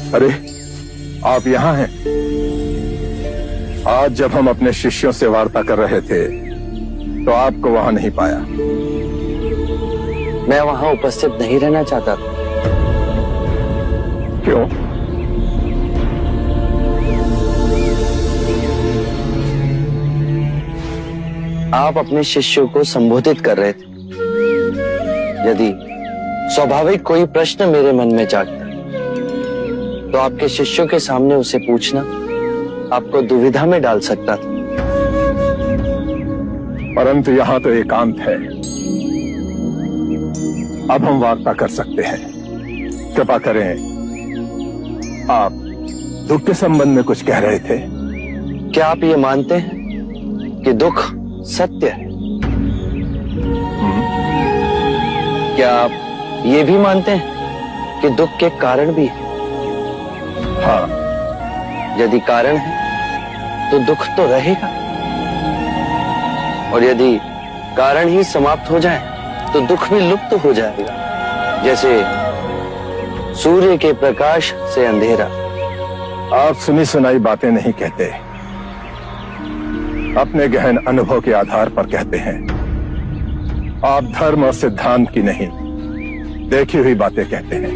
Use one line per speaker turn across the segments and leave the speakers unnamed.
अरे, आप यहाँ हैं? आज जब हम अपने शिष्यों से वार्ता कर रहे थे तो आपको वहां नहीं पाया।
मैं वहां उपस्थित नहीं रहना चाहता था।
क्यों?
आप अपने शिष्यों को संबोधित कर रहे थे। यदि स्वाभाविक कोई प्रश्न मेरे मन में जागता तो आपके शिष्यों के सामने उसे पूछना आपको दुविधा में डाल सकता था।
परंतु यहाँ तो एकांत है। अब हम वार्ता कर सकते हैं। कृपा करें, आप दुख के संबंध में कुछ कह रहे थे।
क्या आप ये मानते हैं कि दुख सत्य है? क्या आप ये भी मानते हैं कि दुख के कारण भी है?
हाँ।
यदि कारण है तो दुख तो रहेगा, और यदि कारण ही समाप्त हो जाए तो दुख भी लुप्त हो जाएगा, जैसे सूर्य के प्रकाश से अंधेरा।
आप सुनी सुनाई बातें नहीं कहते, अपने गहन अनुभव के आधार पर कहते हैं। आप धर्म और सिद्धांत की नहीं, देखी हुई बातें कहते हैं।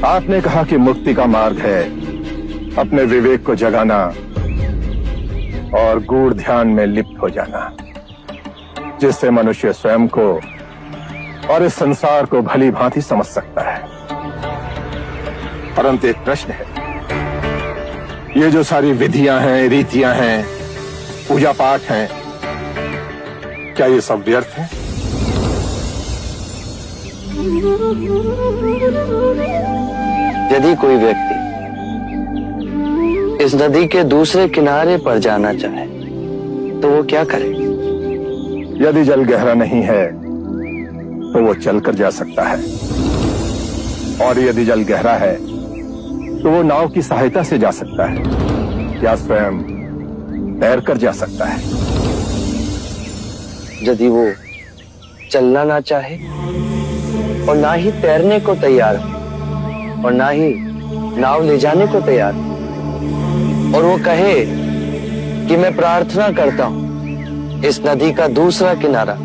आपने कहा कि मुक्ति का मार्ग है अपने विवेक को जगाना और गूढ़ ध्यान में लिप्त हो जाना, जिससे मनुष्य स्वयं को और इस संसार को भली भांति समझ सकता है। परंतु एक प्रश्न है, ये जो सारी विधियां हैं, रीतियां हैं, पूजा पाठ हैं, क्या ये सब व्यर्थ है?
यदि कोई व्यक्ति इस नदी के दूसरे किनारे पर जाना चाहे तो वो क्या करे?
यदि जल गहरा नहीं है तो वो चलकर जा सकता है, और यदि जल गहरा है तो वो नाव की सहायता से जा सकता है या स्वयं तैरकर जा सकता है।
यदि वो चलना ना चाहे और ना ही तैरने को तैयार हो और ना ही नाव ले जाने को तैयार हो, और वो कहे कि मैं प्रार्थना करता हूं इस नदी का दूसरा किनारा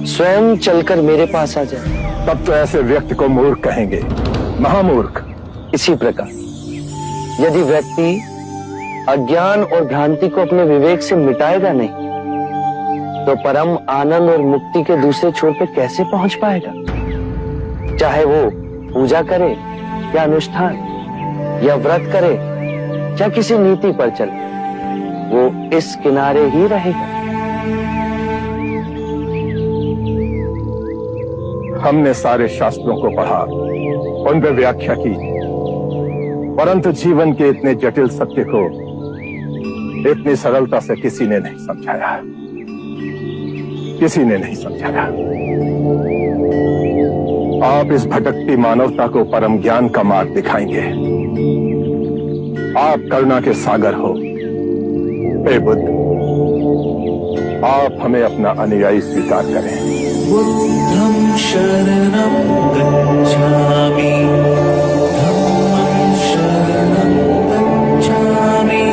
स्वयं चलकर मेरे पास आ जाए,
तब तो ऐसे व्यक्ति को मूर्ख कहेंगे, महामूर्ख।
इसी प्रकार यदि व्यक्ति अज्ञान और भ्रांति को अपने विवेक से मिटाएगा नहीं तो परम आनंद और मुक्ति के दूसरे छोर पे कैसे पहुंच पाएगा? चाहे वो पूजा करे या अनुष्ठान या व्रत करे या किसी नीति पर चले, वो इस किनारे ही रहेगा।
हमने सारे शास्त्रों को पढ़ा, उन पर व्याख्या की, परंतु जीवन के इतने जटिल सत्य को इतनी सरलता से किसी ने नहीं समझाया, किसी ने नहीं समझाया। आप इस भटकती मानवता को परम ज्ञान का मार्ग दिखाएंगे। आप करुणा के सागर हो। हे बुद्ध, आप हमें अपना अनुयायी स्वीकार करें।
बुद्धं शरणं गच्छामि, धम्मं शरणं गच्छामि।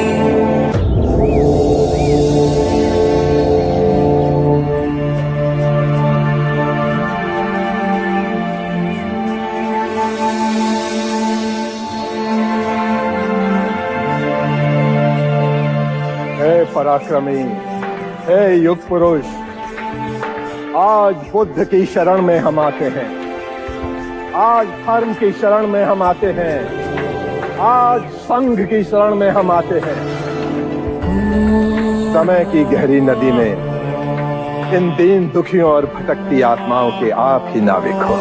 हे पराक्रमी, हे युग पुरुष, आज बुद्ध की शरण में हम आते हैं, आज धर्म की शरण में हम आते हैं, आज संघ की शरण में हम आते हैं। समय की गहरी नदी में इन दीन दुखियों और भटकती आत्माओं के आप ही नाविक हो।